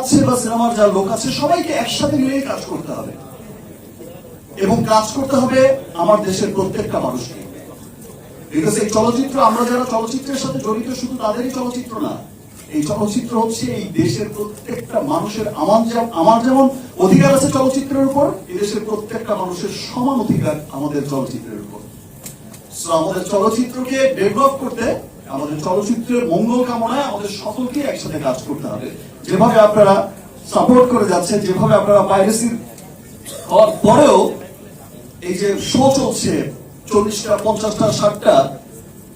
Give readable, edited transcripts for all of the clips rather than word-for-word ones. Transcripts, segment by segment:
বানাচ্ছে বা সিনেমার যারা লোক আছে সবাইকে একসাথে মিলেই কাজ করতে হবে, এবং কাজ করতে হবে আমার দেশের প্রত্যেকটা মানুষকে। বিকজ এই চলচ্চিত্র, আমরা যারা চলচ্চিত্রের সাথে জড়িত শুধু তাদেরই চলচ্চিত্র না, এই চলচ্চিত্র হচ্ছে এই দেশের প্রত্যেকটা মানুষের। আমার যেমন অধিকার আছে চলচ্চিত্রের উপর, এই দেশের প্রত্যেকটা মানুষের সমান অধিকার আমাদের চলচ্চিত্রের উপর। সো আমাদের চলচ্চিত্রকে ডেভেলপ করতে, আমাদের চলচ্চিত্রের মঙ্গল কামনায় আমাদের সকলকে একসাথে কাজ করতে হবে। যেভাবে আপনারা সাপোর্ট করে যাচ্ছেন, যেভাবে আপনারা পাইরেসির হওয়ার পরেও এই যে শো চলছে 40টা 50টা 60টা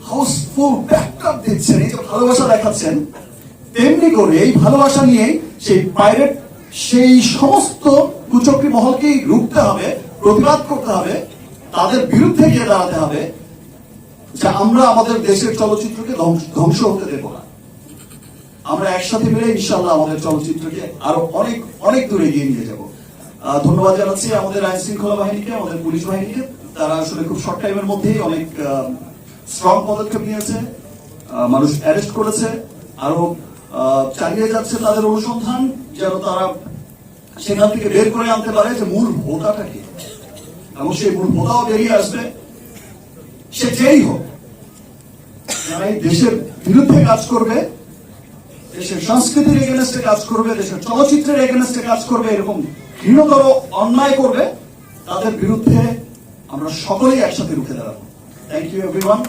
হাউসফুল ব্যাকআপ দিচ্ছেন, এই যে ভালোবাসা দেখাচ্ছেন, তেমনি করে এই ভালোবাসা নিয়ে সেই পাইরেট সেই সমস্ত কুচক্রী মহলকেই রুখতে হবে, প্রতিবাদ করতে হবে, তাদের বিরুদ্ধে গিয়ে দাঁড়াতে হবে যে আমরা আমাদের দেশের চলচ্চিত্রকে ধ্বংস হতে দেব না। আমরা একসাথে মিলে ইনশাআল্লাহ আমাদের চলচ্চিত্রকে আরো অনেক অনেক দূরে এগিয়ে নিয়ে যাব। ধন্যবাদ জানাচ্ছি আমাদের আইন শৃঙ্খলা বাহিনীকে, আমাদের পুলিশ বাহিনীকে। তারা আসলে খুব শর্ট টাইমের মধ্যেই অনেক স্ট্রং পদক্ষেপ নিয়েছে, মানুষ অ্যারেস্ট করেছে, আরো চালিয়ে যাচ্ছে তাদের অনুসন্ধান, যেন তারা সেখান থেকে বের করে আনতে পারে যে মূল হোতাটা কি, এবং সেই মূল হোতাও বেরিয়ে আসবে। সে যেই হোক, যারা এই দেশের বিরুদ্ধে কাজ করবে, দেশের সংস্কৃতির এগেনস্টে কাজ করবে, দেশের চলচ্চিত্রের এগেনস্টে কাজ করবে, এরকম ঘৃণতর অন্যায় করবে, তাদের বিরুদ্ধে আমরা সকলেই একসাথে রুখে দাঁড়াবো। Thank you everyone.